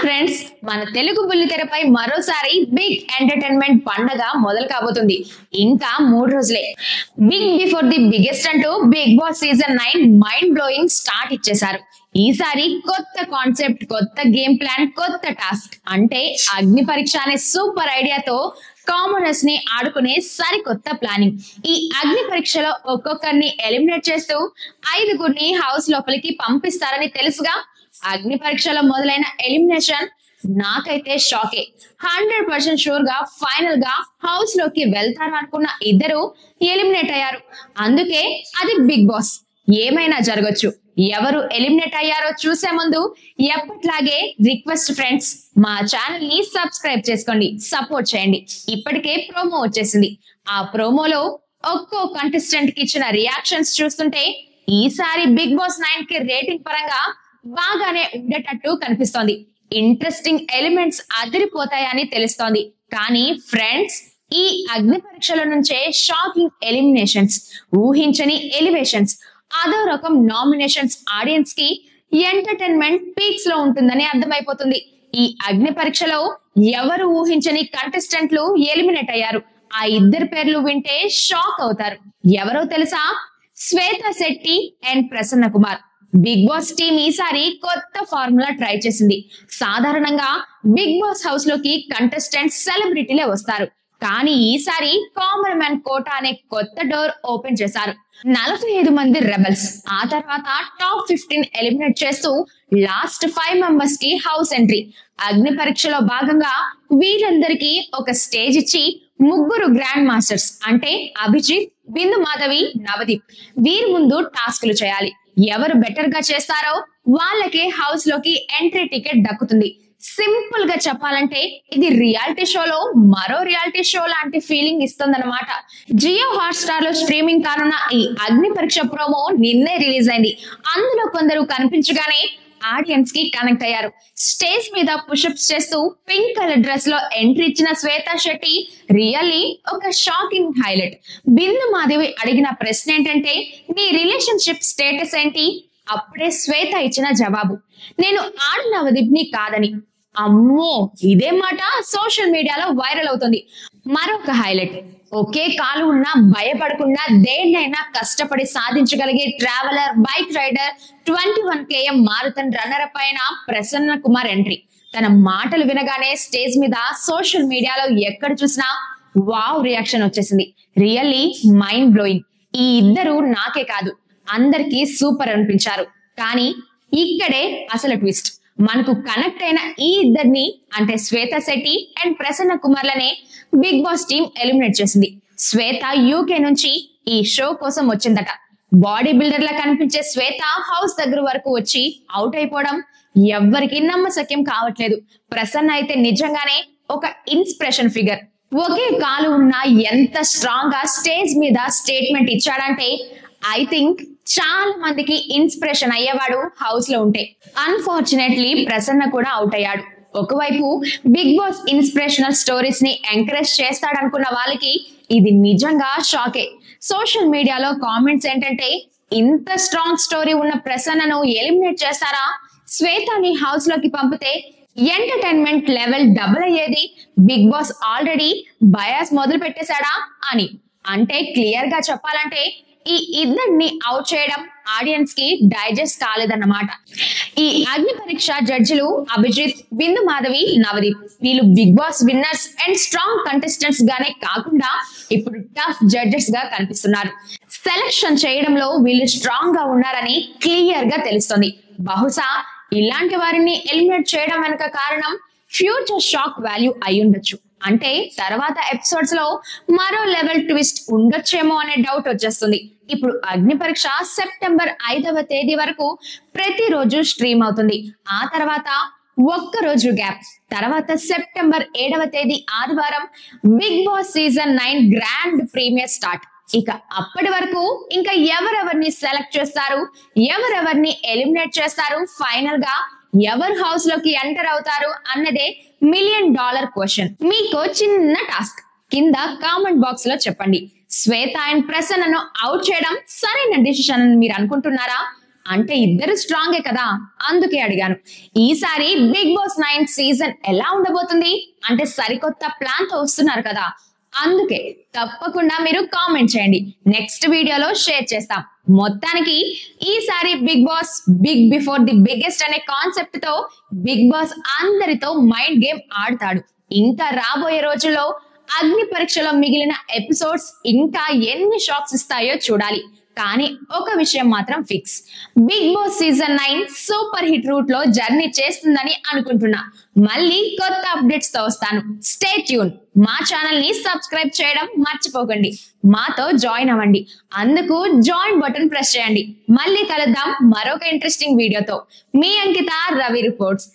Friends, మన తెలుగు బుల్లితెరపై మరోసారి big entertainment పండగ మొదలు కాబోతుంది. ఇంకా 3 రోజులే. బిగ్ బిఫోర్ ది బిగ్గెస్ట్ అంటూ Big Boss season 9 mind blowing start ఇచ్చేశారు. ఈసారి కొత్త కాన్సెప్ట్, కొత్త గేమ్ ప్లాన్, కొత్త టాస్క్ అంటే అగ్ని పరీక్ష అనే సూపర్ ఐడియాతో కామనర్స్ ని ఆడుకునే సరికొత్త ప్లానింగ్. ఈ అగ్ని పరీక్షలో ఒక్కొక్కరిని ఎలిమినేట్ చేస్తూ 5గురిని హౌస్ లోపలికి పంపిస్తారని తెలుసుగా. అగ్ని పరీక్షలో మొదలైన ఎలిమినేషన్ నాకైతే షాకే. 100% షూర్ గా ఫైనల్ గా హౌస్ లోకి వెళ్తారు అనుకున్న ఇద్దరు ఎలిమినేట్ అయ్యారు. అందుకే అది బిగ్ బాస్. ఏమైనా జరగచ్చు. ఎవరు ఎలిమినేట్ అయ్యారో చూసే ముందు ఎప్పట్లాగే రిక్వెస్ట్ ఫ్రెండ్స్, మా ఛానల్ ని సబ్స్క్రైబ్ చేసుకోండి, సపోర్ట్ చేయండి. ఇప్పటికే ప్రోమో వచ్చేసింది. ఆ ప్రోమోలో ఒక్కో కంటెస్టెంట్ కి ఇచ్చిన రియాక్షన్స్ చూస్తుంటే ఈసారి బిగ్ బాస్ 9 కి రేటింగ్ పరంగా బాగానే ఉండేటట్టు కనిపిస్తోంది. ఇంట్రెస్టింగ్ ఎలిమెంట్స్ అదిరిపోతాయని తెలుస్తోంది. కానీ ఫ్రెండ్స్, ఈ అగ్ని పరీక్షల నుంచే షాకింగ్ ఎలిమినేషన్స్, ఊహించని ఎలివేషన్స్, అదో రకం నామినేషన్స్ ఆడియన్స్ కి ఎంటర్టైన్మెంట్ పీక్స్ లో ఉంటుందని అర్థమైపోతుంది. ఈ అగ్ని పరీక్షలో ఎవరు ఊహించని కంటెస్టెంట్లు ఎలిమినేట్ అయ్యారు. ఆ ఇద్దరు పేర్లు వింటే షాక్ అవుతారు. ఎవరో తెలుసా? Shwetha Shetty and Prasanna Kumar. Bigg Boss team ఈసారి కొత్త ఫార్ములా ట్రై చేసింది. సాధారణంగా బిగ్ బాస్ హౌస్ లోకి కంటెస్టెంట్స్ సెలబ్రిటీలే వస్తారు. కానీ ఈసారి కామన్ మ్యాన్ కోటా అనే కొత్త డోర్ ఓపెన్ చేశారు. 45 మంది రెబల్స్, ఆ తర్వాత టాప్ 15 ఎలిమినేట్ చేస్తూ లాస్ట్ 5 మెంబర్స్ కి హౌస్ ఎంట్రీ. అగ్ని పరీక్షలో భాగంగా వీరందరికీ ఒక స్టేజ్ ఇచ్చి 3 గ్రాండ్ మాస్టర్స్ అంటే అభిజిత్, బిందు మాధవి, నవదీప్ వీరి ముందు టాస్క్లు చేయాలి. ఎవరు బెటర్ గా చేస్తారో వాళ్ళకే హౌస్ లోకి ఎంట్రీ టికెట్ దక్కుతుంది. సింపుల్ గా చెప్పాలంటే ఇది రియాలిటీ షోలో మరో రియాలిటీ షో లాంటి ఫీలింగ్ ఇస్తుందన్నమాట. జియో హాట్‌స్టార్ లో స్ట్రీమింగ్ కానున్న ఈ అగ్ని పరీక్ష ప్రోమో నిన్నే రిలీజ్ అయింది. అందులో కొందరు కనిపించగానే ఆడియన్స్ కి కనెక్ట్ అయ్యారు. స్టేజ్ మీద పుషప్స్ చేస్తూ పింక్ కలర్ డ్రెస్ లో ఎంట్రీ ఇచ్చిన శ్వేత శెట్టి రియల్లీ ఒక షాకింగ్ హైలైట్. బిందు మాధవి అడిగిన ప్రశ్న ఏంటంటే, నీ రిలేషన్షిప్ స్టేటస్ ఏంటి? అప్పుడే శ్వేత ఇచ్చిన జవాబు, నేను నవదీప్ ని కాదని. అమ్మో, ఇదే మాట సోషల్ మీడియాలో వైరల్ అవుతుంది. మరొక హైలైట్, ఒకే కాలు ఉన్నా భయపడకుండా దేన్నైనా కష్టపడి సాధించగలిగే traveller, bike rider, 21 km marathon runner పైన ప్రసన్న కుమార్ ఎంట్రీ. తన మాటలు వినగానే స్టేజ్ మీద, సోషల్ మీడియాలో ఎక్కడ చూసినా వావ్ రియాక్షన్ వచ్చేసింది. Really mind blowing. ఈ ఇద్దరు నాకే కాదు అందరికీ సూపర్ అనిపించారు. కానీ ఇక్కడే అసలు ట్విస్ట్. మనకు కనెక్ట్ అయిన ఈ ఇద్దరిని అంటే శ్వేత శెట్టి అండ్ ప్రసన్న కుమార్లనే బిగ్ బాస్ టీమ్ ఎలిమినేట్ చేసింది. శ్వేత యూకే నుంచి ఈ షో కోసం వచ్చిందట. బాడీ బిల్డర్ లా కనిపించే శ్వేత హౌస్ దగ్గర వరకు వచ్చి అవుట్ అయిపోవడం ఎవ్వరికి నమ్మశక్యం కావట్లేదు. ప్రసన్న అయితే నిజంగానే ఒక ఇన్స్పిరేషన్ ఫిగర్. ఒకే కాలు ఉన్నా ఎంత స్ట్రాంగ్ గా స్టేజ్ మీద స్టేట్మెంట్ ఇచ్చాడంటే ఐ థింక్ చాలా మందికి ఇన్స్పిరేషన్ అయ్యేవాడు హౌస్ లో ఉంటే. అన్ఫార్చునేట్లీ ప్రసన్న కూడా అవుట్ అయ్యాడు. ఒకవైపు బిగ్ బాస్ ఇన్స్పిరేషనల్ స్టోరీస్ ని ఎంకరేజ్ చేస్తాడనుకున్న వాళ్ళకి ఇది నిజంగా షాకే. సోషల్ మీడియాలో కామెంట్స్ ఏంటంటే, ఇంత స్ట్రాంగ్ స్టోరీ ఉన్న ప్రసన్నను ఎలిమినేట్ చేస్తారా? శ్వేతని హౌస్ లోకి పంపితే ఎంటర్టైన్మెంట్ లెవెల్ డబుల్ అయ్యేది. బిగ్ బాస్ ఆల్రెడీ బయాస్ మొదలు పెట్టేశాడా అని. అంటే క్లియర్ గా చెప్పాలంటే ఈ ఇద్దరిని అవుట్ చేయడం ఆడియన్స్ కి డైజెస్ట్ కాలేదన్నమాట. ఈ అగ్ని పరీక్ష జడ్జిలు అభిజిత్, బిందు మాధవి, నవదీప్ వీళ్ళు Big Boss winners and strong contestants గానే కాకుండా ఇప్పుడు టఫ్ జడ్జెస్ గా కనిపిస్తున్నారు. సెలక్షన్ చేయడంలో వీళ్ళు స్ట్రాంగ్ గా ఉన్నారని క్లియర్ గా తెలుస్తుంది. బహుశా ఇలాంటి వారిని ఎలిమినేట్ చేయడం వెనుక కారణం ఫ్యూచర్ షాక్ వాల్యూ అయి ఉండొచ్చు. అంటే తర్వాత ఎపిసోడ్స్ లో మరో లెవెల్ ట్విస్ట్ ఉండొచ్చేమో అనే డౌట్ వచ్చేస్తుంది. ఇప్పుడు అగ్ని పరీక్ష సెప్టెంబర్ 5వ తేదీ వరకు ప్రతిరోజు స్ట్రీమ్ అవుతుంది. ఆ తర్వాత ఒక్కరోజు గ్యాప్. తర్వాత సెప్టెంబర్ 7వ తేదీ ఆదివారం Big Boss season 9 grand premiere start. ఇక అప్పటి వరకు ఇంకా ఎవరెవరిని సెలెక్ట్ చేస్తారు, ఎవరెవరిని ఎలిమినేట్ చేస్తారు, ఫైనల్ గా ఎవరు హౌస్ లోకి ఎంటర్ అవుతారు అన్నదే $1 million క్వశ్చన్. మీకు చిన్న టాస్క్, కింద కామెంట్ బాక్స్ లో చెప్పండి. శ్వేత అండ్ ప్రసన్నను అవుట్ చేయడం సరైన డిసిషన్ అని మీరు అనుకుంటున్నారా? అంటే ఇద్దరు స్ట్రాంగే కదా, అందుకే అడిగాను. ఈసారి బిగ్ బాస్ 9 సీజన్ ఎలా ఉండబోతుంది అంటే సరికొత్త ప్లాన్ తో వస్తున్నారు కదా, అందుకే తప్పకుండా మీరు కామెంట్ చేయండి, నెక్స్ట్ వీడియోలో షేర్ చేస్తాం. మొత్తానికి ఈసారి Big Boss big before the biggest అనే కాన్సెప్ట్ తో బిగ్ బాస్ అందరితో మైండ్ గేమ్ ఆడతాడు. ఇంకా రాబోయే రోజుల్లో అగ్ని పరీక్షలో మిగిలిన ఎపిసోడ్స్ ఇంకా ఎన్ని షాక్స్ ఇస్తాయో చూడాలి. కానీ ఒక విషయం మాత్రం fix, Big Boss season 9 super hit route లో జర్నీ చేస్తుందని అనుకుంటున్నా. మళ్ళీ కొత్త అప్డేట్స్ తో వస్తాను. Stay tune. మా ఛానల్ ని సబ్స్క్రైబ్ చేయడం మర్చిపోకండి. మాతో జాయిన్ అవ్వండి. అందుకు జాయిన్ బటన్ ప్రెస్ చేయండి. మళ్ళీ కలుద్దాం మరొక ఇంట్రెస్టింగ్ వీడియోతో. మీ అంకిత, రవి రిపోర్ట్స్.